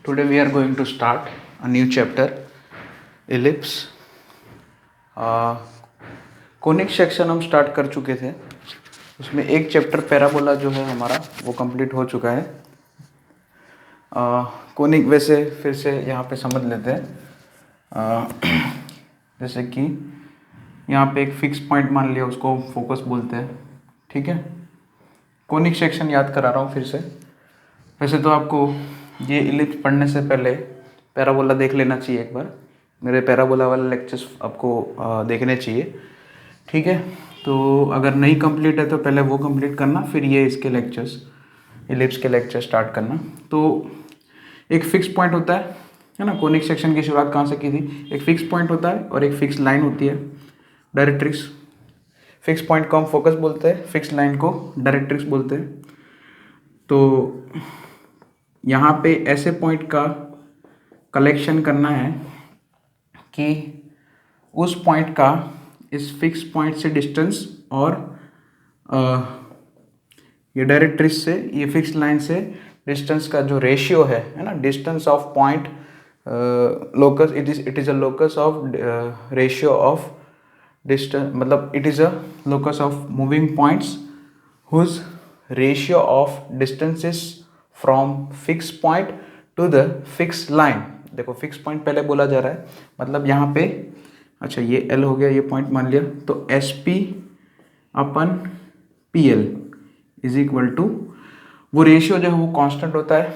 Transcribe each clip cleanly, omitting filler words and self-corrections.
Today we are going to start a new chapter, ellipse. Conic section हम start कर चुके थे. उसमें एक चैप्टर पैराबोला जो है हमारा वो कंप्लीट हो चुका है. कोनिक वैसे फिर से यहाँ पे समझ लेते हैं. जैसे कि यहाँ पे एक फिक्स पॉइंट मान लिया, उसको फोकस बोलते हैं. ठीक है. कोनिक सेक्शन याद करा रहा हूँ फिर से. वैसे तो आपको ये इलिप्स पढ़ने से पहले पैराबोला देख लेना चाहिए एक बार. मेरे पैराबोला वाले लेक्चर्स आपको देखने चाहिए. ठीक है. तो अगर नहीं कंप्लीट है तो पहले वो कंप्लीट करना, फिर ये इसके लेक्चर्स, इलिप्स के लेक्चर स्टार्ट करना. तो एक फिक्स पॉइंट होता है ना. कोनिक सेक्शन की शुरुआत कहाँ से की थी? एक फिक्स पॉइंट होता है और एक फिक्स लाइन होती है, डायरेक्ट्रिक्स. फिक्स पॉइंट को हम फोकस बोलते हैं, फिक्स लाइन को डायरेक्ट्रिक्स बोलते हैं. तो यहाँ पे ऐसे पॉइंट का कलेक्शन करना है कि उस पॉइंट का इस फिक्स पॉइंट से डिस्टेंस और ये डायरेक्ट्रिक्स से, ये फिक्स लाइन से डिस्टेंस का जो रेशियो है ना, distance of point locus, it is a locus of ratio of distance, मतलब it is a locus of moving points whose ratio of distance is from fix point to the fix line. देखो fix point पहले बोला जा रहा है, मतलब यहाँ पे अच्छा ये L हो गया, ये पॉइंट मान लिया. तो SP upon PL is equal to, वो रेशियो जो है वो कांस्टेंट होता है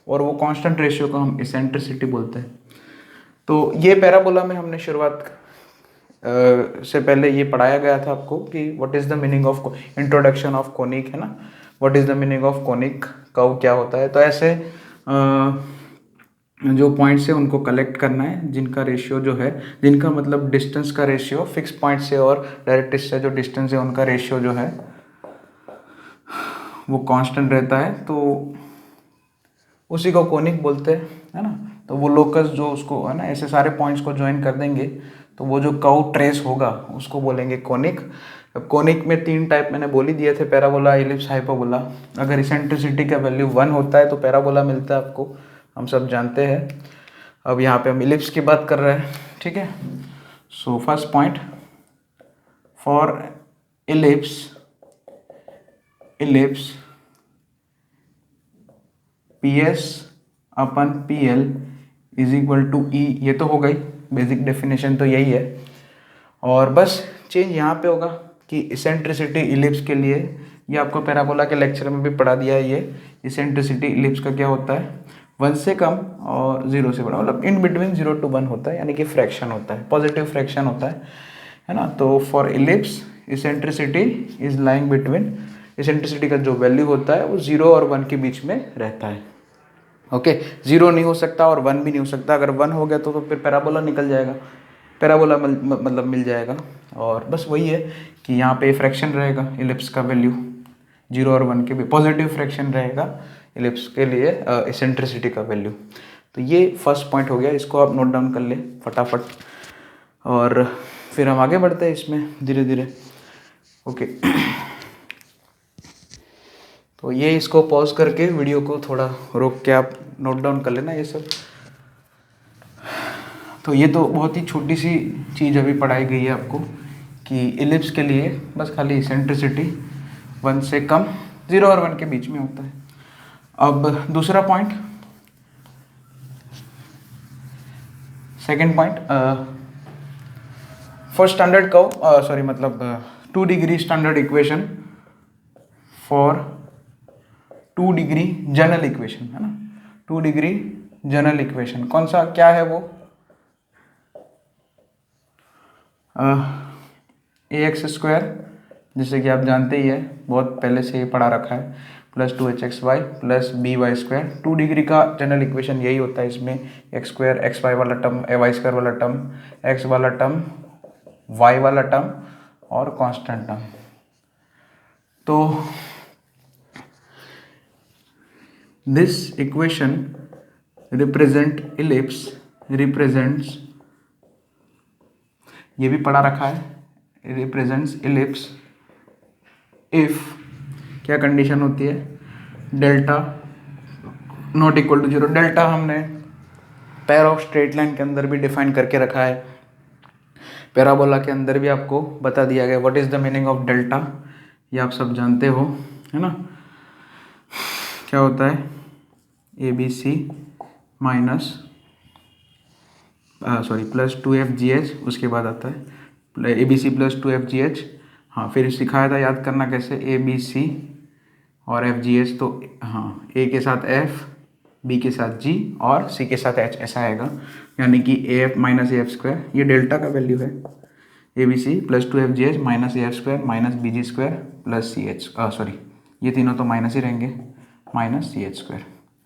और वो कांस्टेंट रेशियो को हम इसेंट्रिसिटी बोलते हैं. तो ये पैराबोला में हमने शुरुआत से पहले ये पढ़ाया गया था आपको कि what is the meaning of introduction of conic, है ना. What is the meaning of conic, curve क्या होता है. तो ऐसे जो पॉइंट्स है उनको कलेक्ट करना है जिनका रेशियो जो है, जिनका मतलब डिस्टेंस का रेशियो फिक्स पॉइंट से और डायरेक्ट्रिक्स से जो डिस्टेंस है उनका रेशियो जो है वो कांस्टेंट रहता है. तो उसी को कोनिक बोलते हैं, है ना. तो वो लोकस जो उसको, है ना, ऐसे सारे पॉइंट्स को ज्वाइन कर देंगे तो वो जो कर्व ट्रेस होगा उसको बोलेंगे कोनिक. अब कोनिक में 3 टाइप मैंने बोल ही दिए थे, पैराबोला, इलिप्स, हाइपरबोला. अगर इसेंट्रिसिटी का वैल्यू 1 होता है तो पैराबोला मिलता है आपको, हम सब जानते हैं. अब यहाँ पे हम इलिप्स की बात कर रहे हैं. ठीक है. So first point for ellipse PS upon PL is equal to E. ये तो हो गई बेसिक डेफिनेशन, तो यही है. और बस चेंज यहाँ पे होगा कि इसेंट्रिसिटी इलिप्स के लिए, ये आपको पैराबोला के लेक्चर में भी पढ़ा दिया है. ये इसेंट्रिसिटी इलिप्स का क्या होता है, 1 से कम और 0 से बड़ा, मतलब इन बिटवीन 0 to 1 होता है, यानी कि फ्रैक्शन होता है, पॉजिटिव फ्रैक्शन होता है ना. तो for ellipse eccentricity is lying between, eccentricity का जो वैल्यू होता है वो 0 और 1 के बीच में रहता है. ओके. 0 नहीं हो सकता और 1 भी नहीं हो सकता. अगर 1 हो गया तो फिर पैराबोला निकल जाएगा, पैराबोला मतलब मिल जाएगा. और बस वही है कि यहाँ पे फ्रैक्शन रहेगा इलिप्स का वैल्यू 0 और 1 के भी, पॉजिटिव फ्रैक्शन रहेगा इलिप्स के लिए इसेंट्रिसिटी का वैल्यू. तो ये फर्स्ट पॉइंट हो गया, इसको आप नोट डाउन कर ले फटाफट और फिर हम आगे बढ़ते हैं इसमें धीरे धीरे. ओके. तो ये इसको पॉज करके वीडियो को थोड़ा रोक के आप नोट डाउन कर लेना ये सब. तो ये तो बहुत ही छोटी सी चीज़ अभी पढ़ाई गई है आपको कि इलिप्स के लिए बस खाली इसेंट्रिसिटी 1 से कम, 0 और 1 के बीच में होता है. अब दूसरा point, second point, for standard curve, sorry मतलब 2 degree standard equation for 2 degree general equation, है ना. 2 डिग्री जनरल इक्वेशन कौन सा, क्या है वो, AX², जैसे कि आप जानते ही है, बहुत पहले से ही पढ़ा रखा है, plus 2HXY plus BY². 2 degree का जनरल इक्वेशन यही होता है. इसमें x², XY वाला टर्म, y² वाला टर्म, x वाला टर्म, y वाला टर्म और कांस्टेंट टर्म. तो this equation represent ellipse, represents, ये भी पढ़ा रखा है, रिप्रेजेंट्स इलिप्स इफ, क्या कंडीशन होती है, delta not equal to zero. Delta हमने पेयर ऑफ स्ट्रेट लाइन के अंदर भी डिफाइन करके रखा है, पैराबोला के अंदर भी आपको बता दिया गया what is the meaning of delta, ये आप सब जानते हो, है ना। क्या होता है A B C minus sorry plus 2FGH, उसके बाद आता है A B C plus 2FGH। हाँ, फिर सिखाया था, याद करना कैसे, ए बी सी और FGH, तो हाँ ए के साथ F, बी के साथ G और सी के साथ H, ऐसा आएगा, यानी कि AF माइनस AF², ये डेल्टा का वैल्यू है। A B C plus 2FGH minus AF² minus BG² plus CH, sorry ये तीनों तो माइनस ही रहेंगे, माइनस CH²,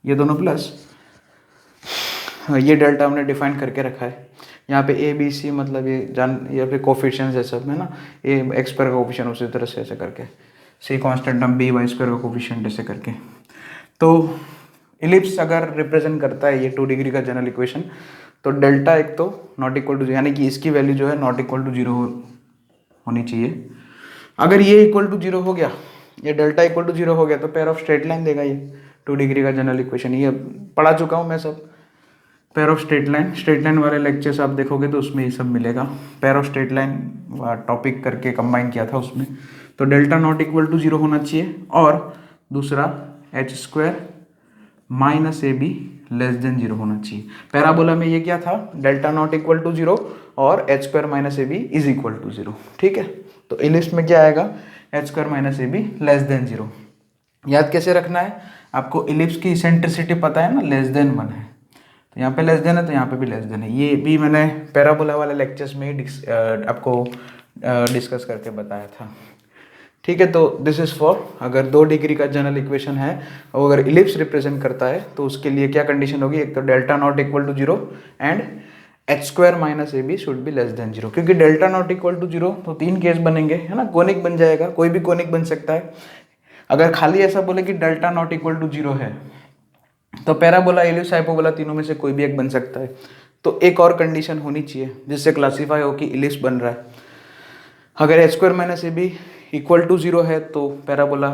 ये दोनों प्लस, ये डेल्टा हमने डिफाइन करके रखा है। यहाँ पे ए बी सी मतलब ये यहाँ पे कोफिशिएंट्स है सब, है ना, ए x² का कोफिशिएंट उसी तरह से ऐसे करके, सी कांस्टेंट हम b y² का कोफिशिएंट ऐसे करके। तो इलिप्स अगर रिप्रेजेंट करता है ये 2 डिग्री का जनरल इक्वेशन, तो डेल्टा एक तो नॉट इक्वल टू, यानी कि इसकी वैल्यू जो है नॉट इक्वल टू जीरो होनी चाहिए। अगर ये इक्वल टू जीरो हो गया, ये डेल्टा इक्वल टू जीरो हो गया, तो पेयर ऑफ स्ट्रेट लाइन देगा ये 2 डिग्री का जनरल इक्वेशन। ये पढ़ा चुका हूँ मैं सब, पेयर ऑफ स्ट्रेट लाइन वाले लेक्चर्स आप देखोगे तो उसमें ये सब मिलेगा। Pair of straight line topic करके कंबाइन किया था उसमें। तो delta not equal to zero होना चाहिए, और दूसरा h² minus AB less than zero होना चाहिए। पैराबोला में ये क्या था, delta not equal to zero और h² minus AB is equal to zero, ठीक है। तो इलिप्स में क्या आएगा, h² minus AB less than zero. याद कैसे रखना है आपको, इलिप्स की इसेंट्रिसिटी पता है ना, लेस देन 1 है, तो यहाँ पे लेस देन है तो यहाँ पे भी लेस देन है। ये भी मैंने पैराबोला वाले लेक्चर्स में ही आपको डिस्कस करके बताया था, ठीक है। तो दिस इज फॉर, अगर 2 डिग्री का जनरल इक्वेशन है और अगर इलिप्स रिप्रेजेंट करता है तो उसके लिए क्या कंडीशन होगी, एक तो delta not equal to zero and h² minus AB should be less than zero. क्योंकि delta not equal to zero तो 3 केस बनेंगे, है ना, कोनिक बन जाएगा, कोई भी कोनिक बन सकता है। अगर खाली ऐसा बोले कि delta not equal to zero है, तो पैराबोला, इलिप्स, हाइपरबोला तीनों में से कोई भी एक बन सकता है। तो एक और कंडीशन होनी चाहिए जिससे क्लासीफाई हो कि इलिप्स बन रहा है। अगर h² minus AB equal to zero है तो पैराबोला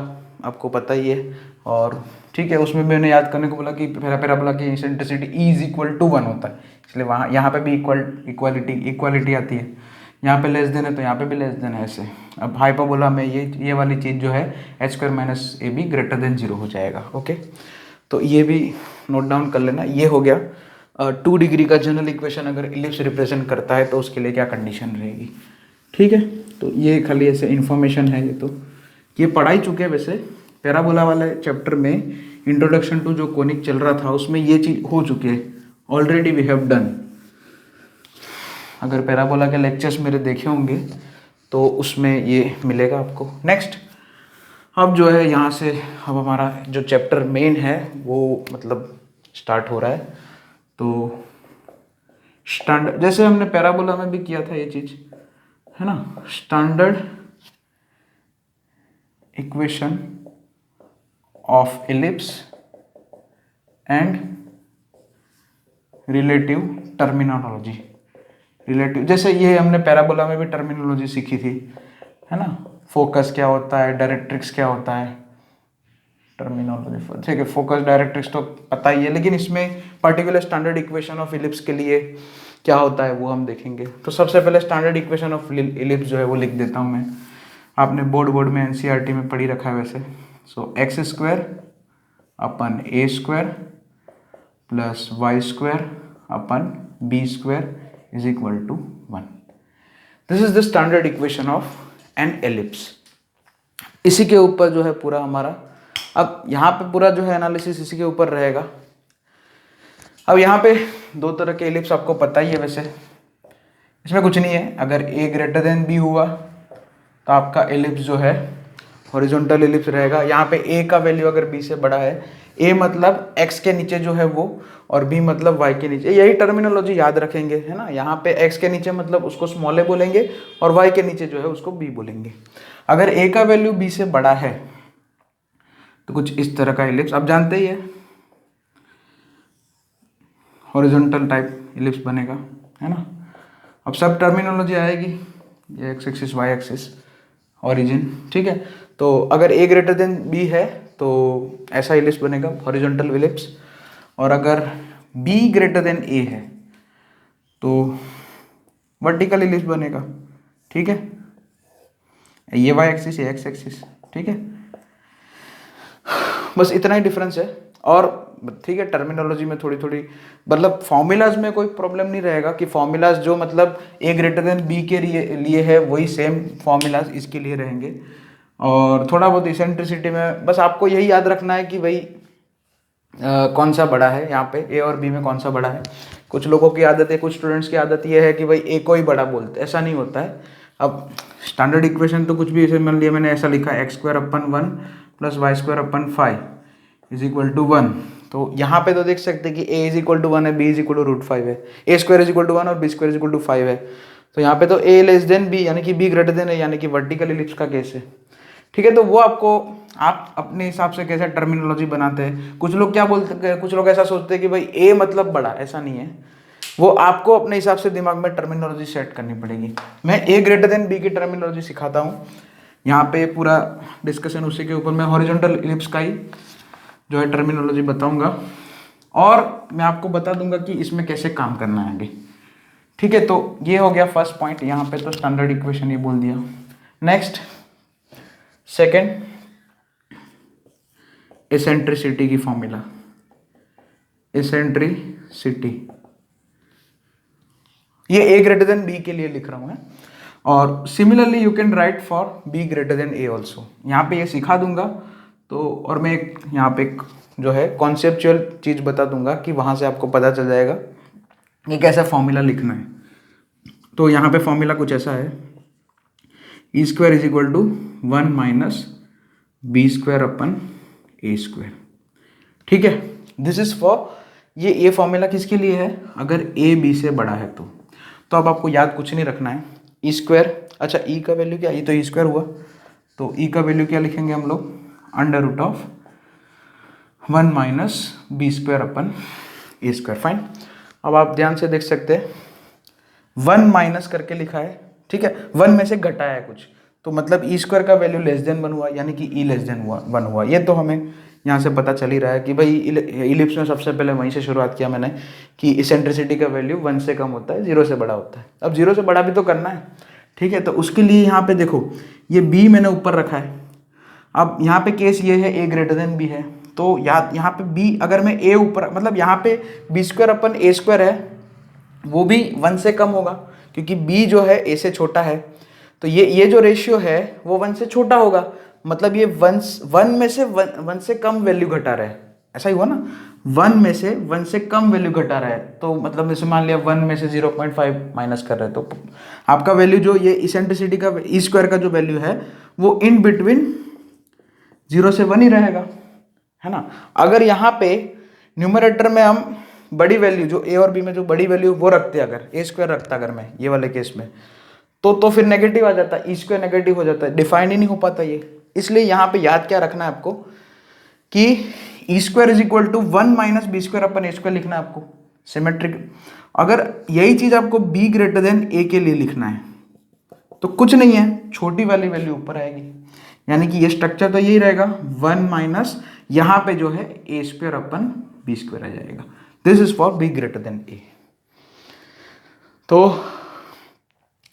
आपको पता ही है, और ठीक है, उसमें मैंने याद करने को बोला कि पैराबोला की eccentricity E is equal to 1 होता है, इसलिए वहाँ यहाँ पे भी इक्वालिटी आती है। यहाँ पे लेस देन है तो यहाँ पे भी लेस देन है, ऐसे। अब हाइपरबोला में ये वाली चीज़ जो है h² minus AB greater than zero हो जाएगा, ओके। तो ये भी नोट डाउन कर लेना। ये हो गया 2 डिग्री का जनरल इक्वेशन अगर इलिप्स रिप्रेजेंट करता है तो उसके लिए क्या कंडीशन रहेगी, ठीक है। तो ये खाली ऐसे इन्फॉर्मेशन है, ये तो ये पढ़ा ही चुके हैं वैसे। पैराबोला वाले चैप्टर में इंट्रोडक्शन टू जो कोनिक चल रहा था उसमें ये चीज़ हो चुकी है, ऑलरेडी वी हैव डन। अगर पैराबोला के लेक्चर्स मेरे देखे होंगे तो उसमें ये मिलेगा आपको। नेक्स्ट, अब जो है यहाँ से अब हमारा जो चैप्टर मेन है वो मतलब स्टार्ट हो रहा है। तो स्टैंडर्ड, जैसे हमने पैराबोला में भी किया था ये चीज़, है ना, standard equation of ellipse and relative terminology. Relative, जैसे ये हमने पैराबोला में भी टर्मिनोलॉजी सीखी थी, है ना, फोकस क्या होता है, डायरेक्ट्रिक्स क्या होता है, टर्मिनोलॉजी, ठीक है। फोकस डायरेक्ट्रिक्स तो पता ही है, लेकिन इसमें particular standard equation of ellipse के लिए क्या होता है वो हम देखेंगे। तो सबसे पहले स्टैंडर्ड इक्वेशन ऑफ इलिप्स जो है वो लिख देता हूँ मैं, आपने बोर्ड में NCERT में पढ़ी रखा है वैसे। So x² upon a² plus y² upon b² is equal to 1। This is the standard equation of an ellipse. इसी के ऊपर जो है पूरा हमारा, अब यहाँ पे पूरा जो है एनालिसिस इसी के ऊपर रहेगा। अब यहाँ पे 2 तरह के एलिप्स आपको पता ही है वैसे, इसमें कुछ नहीं है। अगर a ग्रेटर देन b हुआ तो आपका एलिप्स जो है हॉरिजॉन्टल एलिप्स रहेगा। यहाँ पे a का वैल्यू अगर b से बड़ा है, a मतलब x के नीचे जो है वो, और b मतलब y के नीचे, यही टर्मिनोलॉजी याद रखेंगे, है ना। यहाँ पे x के नीचे मतलब उसको स्मॉल a बोलेंगे और y के नीचे जो है उसको b बोलेंगे। अगर a का वैल्यू b से बड़ा है तो कुछ इस तरह का एलिप्स आप जानते ही है, हॉरिजॉन्टल टाइप एलिप्स बनेगा, है ना। अब सब टर्मिनोलॉजी आएगी, ये x axis y axis origin, ठीक है। तो अगर a ग्रेटर देन b है तो ऐसा एलिप्स बनेगा, हॉरिजॉन्टल एलिप्स। और अगर b ग्रेटर देन a है तो वर्टिकल इलिप्स बनेगा। ठीक है, ये y एक्सिस, ये x एक्सिस। ठीक है, बस इतना ही डिफरेंस है। और ठीक है, टर्मिनोलॉजी में थोड़ी थोड़ी मतलब फॉर्मूलाज में कोई प्रॉब्लम नहीं रहेगा कि फॉर्मूलाज जो मतलब a ग्रेटर देन b के लिए है वही सेम फॉर्मूलाज इसके लिए रहेंगे। और थोड़ा बहुत इसेंट्रिसिटी में बस आपको यही याद रखना है कि भाई कौन सा बड़ा है, यहाँ पे a और b में कौन सा बड़ा है। कुछ लोगों की आदत है, कुछ स्टूडेंट्स की आदत ये है कि भाई a को ही बड़ा बोलते, ऐसा नहीं होता है। अब स्टैंडर्ड इक्वेशन तो कुछ भी ऐसे मान लिया मैंने ऐसा लिखा है x² / 1 + y² / 5 = 1। तो यहाँ पे तो देख सकते हैं कि a = 1 है, b √5 है, a² = 1 और b² = 5 है। तो यहाँ पे तो a < b यानी कि b ग्रेटर देन है, यानी कि वर्टिकल इलिप्स का केस है। ठीक है, तो वो आपको आप अपने हिसाब से कैसे टर्मिनोलॉजी बनाते हैं। कुछ लोग क्या बोलते हैं, कुछ लोग ऐसा सोचते हैं कि भाई ए मतलब बड़ा, ऐसा नहीं है। वो आपको अपने हिसाब से दिमाग में टर्मिनोलॉजी सेट करनी पड़ेगी। मैं a ग्रेटर देन b की टर्मिनोलॉजी सिखाता हूँ। यहाँ पे पूरा डिस्कशन उसी के ऊपर मैं हॉरिजॉन्टल इलिप्स का ही जो है टर्मिनोलॉजी बताऊंगा और मैं आपको बता दूंगा कि इसमें कैसे काम करना है आगे। ठीक है, तो ये हो गया फर्स्ट पॉइंट। यहाँ पे तो स्टैंडर्ड इक्वेशन ये बोल दिया। नेक्स्ट, सेकेंड, एसेंट्रिसिटी की फॉर्मूला। एसेंट्रिसिटी ये a ग्रेटर देन b के लिए लिख रहा हूं मैं, और similarly you can write for b greater than a also. यहाँ पे ये सिखा दूंगा तो, और मैं एक यहाँ पे एक जो है कॉन्सेप्चुअल चीज बता दूंगा कि वहां से आपको पता चल जाएगा कि कैसा फॉर्मूला लिखना है। तो यहाँ पे फॉर्मूला कुछ ऐसा है, e² = 1 - b² / a²। ठीक है, दिस इज फॉर ये फॉर्मूला किसके लिए है, अगर a b से बड़ा है तो अब आपको याद कुछ नहीं रखना है। e², अच्छा e का वैल्यू क्या, ये तो e² हुआ, तो e का वैल्यू क्या लिखेंगे हम लोग, √1 - b² / a²। फाइन। अब आप ध्यान से देख सकते हैं 1 माइनस करके लिखा है। ठीक है, 1 में से घटाया है कुछ, तो मतलब e² का वैल्यू <1 हुआ, यानी कि e <1 हुआ। ये तो हमें यहाँ से पता चल ही रहा है कि भाई इलिप्स में सबसे पहले वहीं से शुरुआत किया मैंने कि इसेंट्रिसिटी का वैल्यू 1 से कम होता है, 0 से बड़ा होता है। अब 0 से बड़ा भी तो करना है। ठीक है, तो उसके लिए यहाँ पे देखो ये b मैंने ऊपर रखा है। अब यहाँ पे केस ये है a ग्रेटर देन b है, तो यहाँ पे b अगर मैं a ऊपर मतलब यहाँ पे b² / a² है, वो भी 1 से कम होगा क्योंकि b जो है a से छोटा है। तो ये जो रेशियो है वो 1 से छोटा होगा, मतलब ये 1 में से 1 से कम वैल्यू घटा रहा है। ऐसा ही हुआ ना, 1 में से 1 से कम वैल्यू घटा रहा है। तो मतलब जैसे मान लिया 1 में से 0.5 माइनस कर रहे हैं, तो आपका वैल्यू जो ये इसेंट्रिसिटी का e² का जो वैल्यू है वो इन बिटवीन 0 से 1 ही रहेगा, है ना। अगर यहाँ पे न्यूमरेटर में हम बड़ी वैल्यू जो a और b में जो बड़ी वैल्यू वो रखते हैं, अगर a² रखता अगर मैं ये वाले केस में, तो फिर नेगेटिव आ जाता है, e² नेगेटिव हो जाता है, डिफाइन ही नहीं हो पाता ये। इसलिए यहाँ पे याद क्या रखना है आपको कि e² = 1 - b² / a² लिखना है आपको, सिमेट्रिक। अगर यही चीज आपको b ग्रेटर देन a के लिए लिखना है तो कुछ नहीं है, छोटी वाली वैल्यू ऊपर आएगी, यानी कि ये स्ट्रक्चर तो यही रहेगा, 1 - यहाँ पे जो है a² / b² आ जाएगा। This is for b greater than a। तो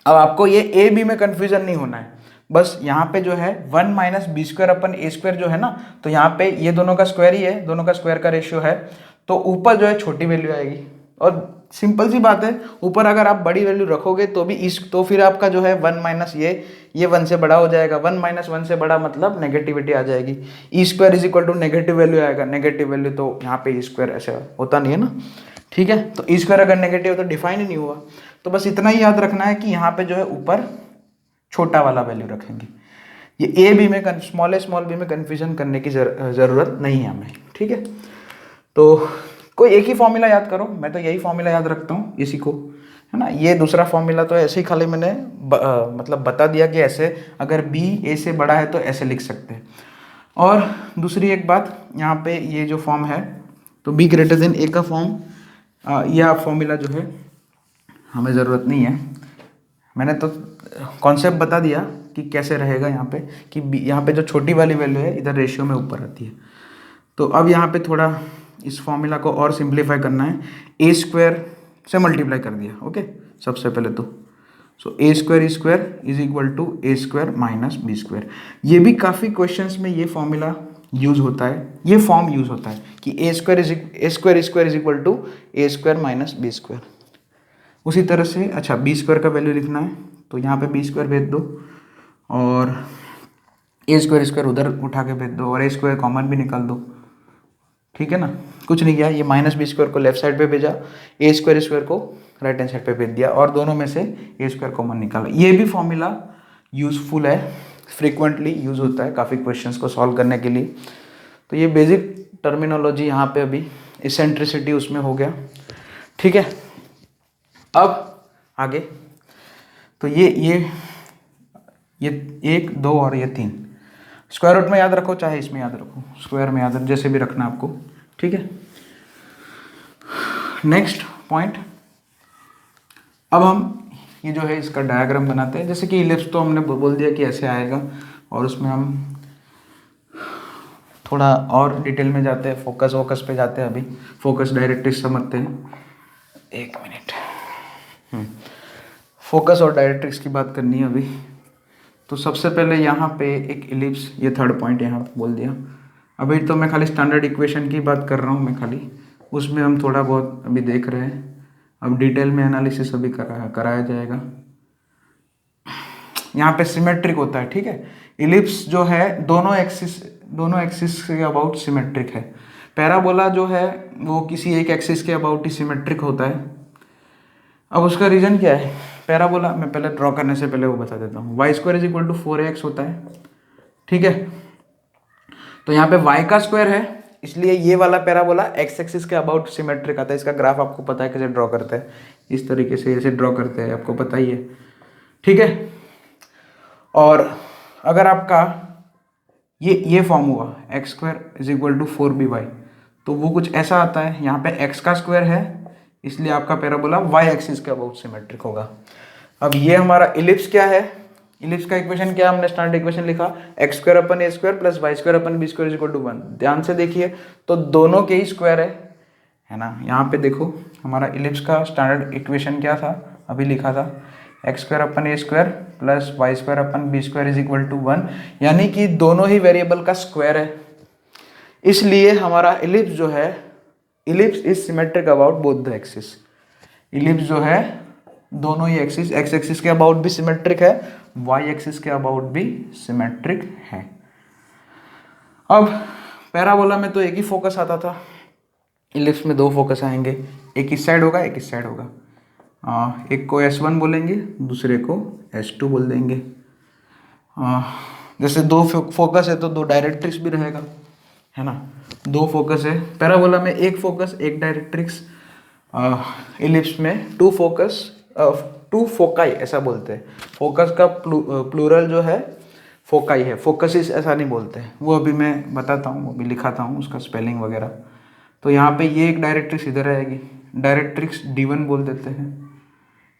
अब आपको ये a b में कंफ्यूजन नहीं होना है, बस यहाँ पे जो है 1 - b² / a² जो है ना, तो यहाँ पे ये दोनों का स्क्वायर ही है, दोनों का स्क्वायर का रेशियो है, तो ऊपर जो है छोटी वैल्यू आएगी। और सिंपल सी बात है, ऊपर अगर आप बड़ी वैल्यू रखोगे तो भी तो फिर आपका जो है 1 - ये 1 से बड़ा हो जाएगा। 1 - 1 से बड़ा मतलब नेगेटिविटी आ जाएगी। e² = नेगेटिव वैल्यू आएगा, नेगेटिव वैल्यू तो यहाँ पे e² ऐसे होता नहीं है ना। ठीक है, तो e² अगर नेगेटिव तो डिफाइन ही नहीं हुआ। तो बस इतना ही याद रखना है कि यहाँ पे जो है ऊपर छोटा वाला वैल्यू रखेंगे। ये a b में स्मॉल b में कंफ्यूजन करने की जरूरत नहीं है हमें। ठीक है, तो कोई एक ही फॉर्मूला याद करो, मैं तो यही फॉर्मूला याद रखता हूँ इसी को, है ना। ये दूसरा फॉर्मूला तो ऐसे ही खाली मैंने मतलब बता दिया कि ऐसे अगर b a से बड़ा है तो ऐसे लिख सकते हैं। और दूसरी एक बात, यहाँ पे ये जो फॉर्म है तो b ग्रेटर देन a का फॉर्म, यह फॉर्मूला जो है हमें ज़रूरत नहीं है। मैंने तो कॉन्सेप्ट बता दिया कि कैसे रहेगा यहाँ पे, कि यहाँ पे जो छोटी वाली वैल्यू है इधर रेशियो में ऊपर आती है। तो अब यहाँ पे थोड़ा इस फॉर्मूला को और सिंप्लीफाई करना है, ए स्क्वायर से मल्टीप्लाई कर दिया। ओके, सबसे पहले तो so A square is equal to A square minus B square. ये भी काफ़ी क्वेश्चंस में ये फॉर्मूला यूज होता है, ये फॉर्म यूज होता है कि A square is equal to A square minus B square. उसी तरह से अच्छा बी स्क्वायर का वैल्यू लिखना है तो यहाँ पे बी स्क्वायर भेज दो और ए स्क्वायर उधर उठा के भेज दो और ए स्क्वायर कॉमन भी निकाल दो। ठीक है ना, कुछ नहीं किया, ये माइनस बी स्क्वायर को लेफ्ट साइड पे भेजा, ए स्क्वायर को राइट हैंड साइड पे भेज दिया और दोनों में से ए स्क्वायर कॉमन निकाला। ये भी फॉर्मूला यूजफुल है, फ्रिक्वेंटली यूज होता है काफ़ी क्वेश्चंस को सॉल्व करने के लिए। तो ये बेसिक टर्मिनोलॉजी यहाँ पे अभी इसेंट्रिसिटी उसमें हो गया। ठीक है, अब आगे तो ये 1 2 और ये 3 स्क्वायर रूट में याद रखो, चाहे इसमें याद रखो, स्क्वायर में याद रखो, जैसे भी रखना आपको। ठीक है, नेक्स्ट पॉइंट, अब हम ये जो है इसका डायग्राम बनाते हैं। जैसे कि इलिप्स तो हमने बोल दिया कि ऐसे आएगा और उसमें हम थोड़ा और डिटेल में जाते हैं, फोकस पे जाते हैं। अभी फोकस डायरेक्ट्रिक्स समझते हैं। 1 मिनट, फोकस और डायरेक्ट्रिक्स की बात करनी है अभी। तो सबसे पहले यहाँ पे एक इलिप्स, ये थर्ड पॉइंट यहाँ बोल दिया। अभी तो मैं खाली स्टैंडर्ड इक्वेशन की बात कर रहा हूँ मैं खाली, उसमें हम थोड़ा बहुत अभी देख रहे हैं। अब डिटेल में एनालिसिस अभी कराया जाएगा। यहाँ पे सिमेट्रिक होता है। ठीक है, इलिप्स जो है दोनों एक्सिस के अबाउट सिमेट्रिक है। पैराबोला जो है वो किसी एक एक्सिस के अबाउट ही सिमेट्रिक होता है। अब उसका रीज़न क्या है? पैराबोला मैं पहले ड्रॉ करने से पहले वो बता देता हूँ। Y square is equal to 4x होता है। ठीक है, तो यहाँ पे y का स्क्वायर है, इसलिए ये वाला पैराबोला x एक्सिस के अबाउट सिमेट्रिक आता है। इसका ग्राफ आपको पता है कैसे ड्रॉ करते हैं, इस तरीके से ऐसे ड्रॉ करते हैं, आपको पता ही है। ठीक है, और अगर आपका ये फॉर्म हुआ x square is equal to 4by, तो वो कुछ ऐसा आता है। यहाँ पे x का स्क्वायर है, इसलिए आपका पैराबोला y एक्सिस के अबाउट सिमेट्रिक होगा। अब ये हमारा इलिप्स क्या है? इलिप्स का इक्वेशन क्या हमने स्टैंडर्ड इक्वेशन लिखा, x square upon a square plus y square upon b square is equal to 1। ध्यान से देखिए तो दोनों के ही स्क्वायर है ना। यहाँ पे देखो हमारा इलिप्स का स्टैंडर्ड इक्वेशन क्या था, अभी लिखा था x square upon a square plus y square upon b square is equal to 1, यानी कि दोनों ही वेरिएबल का स्क्वायर है। इसलिए हमारा इलिप्स जो है, ellipse is symmetric about both the axis. Ellipse जो है दोनों ही एक्सिस, एक्स एक्सिस के अबाउट भी सिमेट्रिक है, वाई एक्सिस के अबाउट भी सिमेट्रिक है। अब पैराबोला में तो एक ही फोकस आता था, इलिप्स में 2 फोकस आएंगे, एक इस साइड होगा एक इस साइड होगा। एक को S1 बोलेंगे, दूसरे को S2 बोल देंगे। जैसे 2 फोकस है तो 2 डायरेक्ट्रिक्स भी रहेगा, है ना। 2 फोकस है पैराबोला में, 1 फोकस 1 डायरेक्ट्रिक्स। इलिप्स में 2 फोकस 2 फोकाई ऐसा बोलते हैं। फोकस का प्लूरल जो है फोकाई है, फोकसिस ऐसा नहीं बोलते हैं। वो अभी मैं बताता हूँ, वो भी लिखाता हूँ उसका स्पेलिंग वगैरह। तो यहाँ पे ये एक डायरेक्ट्रिक्स इधर आएगी, डायरेक्ट्रिक्स D1 बोल देते हैं।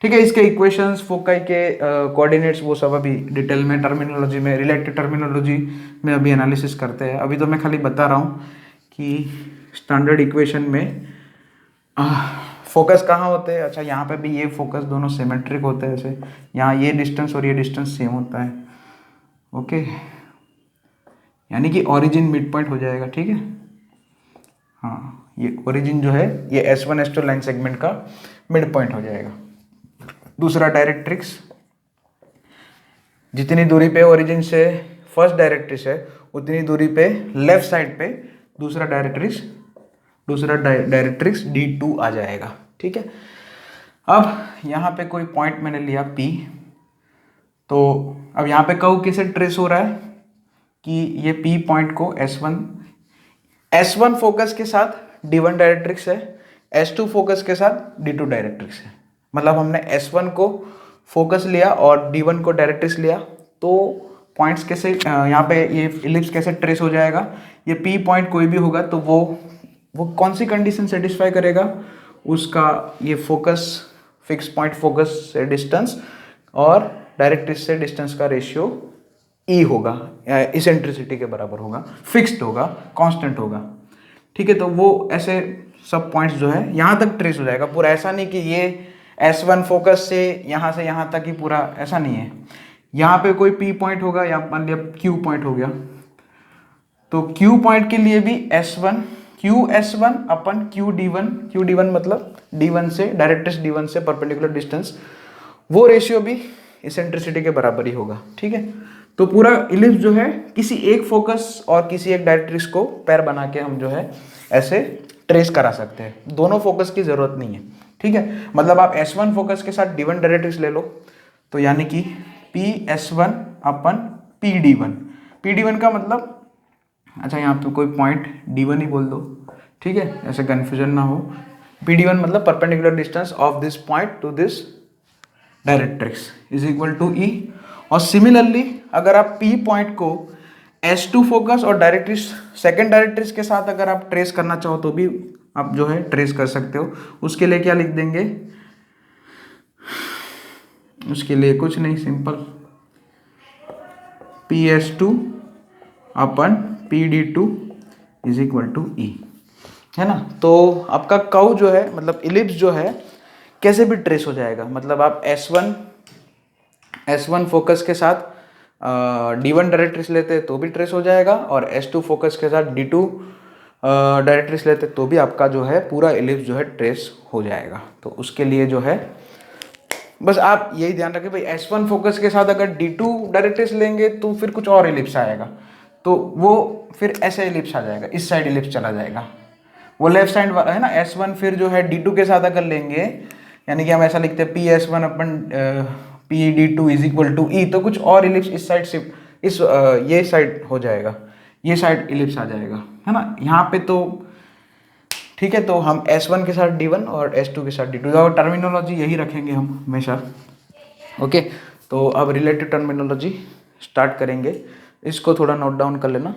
ठीक है, इसके इक्वेशंस, फोकाई के कोऑर्डिनेट्स, वो सब अभी डिटेल में टर्मिनोलॉजी में, रिलेटेड टर्मिनोलॉजी में अभी एनालिसिस करते हैं। अभी तो मैं खाली बता रहा हूँ कि स्टैंडर्ड इक्वेशन में फोकस कहाँ होते हैं। अच्छा, यहाँ पे भी ये फोकस दोनों सिमेट्रिक होते हैं। ऐसे यहाँ ये डिस्टेंस और ये डिस्टेंस सेम होता है। ओके, यानी कि ओरिजिन मिड पॉइंट हो जाएगा। ठीक है, हाँ, ये ओरिजिन जो है ये S1 S2 लाइन सेगमेंट का मिड पॉइंट हो जाएगा। दूसरा डायरेक्ट्रिक्स, जितनी दूरी पे ओरिजिन से फर्स्ट डायरेक्ट्रिक्स है उतनी दूरी पे लेफ्ट साइड पे दूसरा डायरेक्ट्रिक्स D2 आ जाएगा। ठीक है, अब यहाँ पे कोई पॉइंट मैंने लिया P, तो अब यहाँ पे कर्व कैसे ट्रेस हो रहा है कि ये P पॉइंट को S1 फोकस के साथ D1 डायरेक्ट्रिक्स है, S2 फोकस के साथ D2 डायरेक्ट्रिक्स है। मतलब हमने S1 को फोकस लिया और D1 को डायरेक्ट्रिक्स लिया, तो पॉइंट्स कैसे यहाँ पे ये इलिप्स कैसे ट्रेस हो जाएगा। ये P पॉइंट कोई भी होगा तो वो कौन सी कंडीशन सेटिस्फाई करेगा, उसका ये फोकस, फिक्स पॉइंट फोकस से डिस्टेंस और डायरेक्ट्रिक्स से डिस्टेंस का रेशियो E होगा, इसेंट्रिसिटी के बराबर होगा, फिक्स्ड होगा, कांस्टेंट होगा। ठीक है, तो वो ऐसे सब पॉइंट्स जो है यहाँ तक ट्रेस हो जाएगा पूरा। ऐसा नहीं कि ये S1 फोकस से यहाँ तक ही पूरा, ऐसा नहीं है। यहाँ पे कोई P पॉइंट होगा या मान लिया Q पॉइंट हो गया, तो Q पॉइंट के लिए भी S1 QS1 अपन QD1 मतलब D1 से डायरेक्ट्रिक्स D1 से परपेंडिकुलर डिस्टेंस, वो रेशियो भी इसेंट्रिसिटी के बराबर ही होगा। ठीक है, तो पूरा इलिप्स जो है किसी एक फोकस और किसी एक डायरेक्ट्रिक्स को पैर बना के हम जो है ऐसे ट्रेस करा सकते हैं, दोनों फोकस की जरूरत नहीं है। ठीक है, मतलब आप S1 फोकस के साथ D1 डायरेक्ट्रिक्स ले लो, तो यानी कि PS1 अपन PD1 का मतलब, अच्छा यहाँ पे कोई पॉइंट D1 ही बोल दो, ठीक है, ऐसे कंफ्यूजन ना हो। PD1 मतलब perpendicular distance of this point to this directrix is equal to E। और सिमिलरली अगर आप P पॉइंट को S2 फोकस और डायरेक्ट्रिक्स सेकेंड डायरेक्ट्रिक्स के साथ अगर आप ट्रेस करना चाहो तो भी आप जो है ट्रेस कर सकते हो। उसके लिए क्या लिख देंगे, उसके लिए कुछ नहीं, simple PS2 upon PD2 is equal to E, है ना। तो आपका कर्व जो है मतलब इलिप्स जो है कैसे भी ट्रेस हो जाएगा, मतलब आप S1 फोकस के साथ D1 डायरेक्ट्रिक्स लेते तो भी ट्रेस हो जाएगा, और S2 फोकस के साथ D2 डायरेक्ट्रिक्स लेते तो भी आपका जो है पूरा इलिप्स जो है ट्रेस हो जाएगा। तो उसके लिए जो है बस आप यही ध्यान रखें भाई, S1 फोकस के साथ अगर D2 डायरेक्ट्रिक्स लेंगे तो फिर कुछ और इलिप्स आएगा, तो वो फिर ऐसे इलिप्स आ जाएगा, इस साइड इलिप्स चला जाएगा, वो लेफ्ट साइड है ना। S1 फिर जो है D2 के साथ अगर लेंगे, यानी कि हम ऐसा लिखते हैं PS1 upon PD2 is equal to E, तो कुछ और इलिप्स इस साइड से इस ये साइड हो जाएगा, ये साइड इलिप्स आ जाएगा, है ना यहाँ पे। तो ठीक है, तो हम S1 के साथ D1 और S2 के साथ D2, और टर्मिनोलॉजी यही रखेंगे हम हमेशा। ओके, तो अब रिलेटिव टर्मिनोलॉजी स्टार्ट करेंगे, इसको थोड़ा नोट डाउन कर लेना।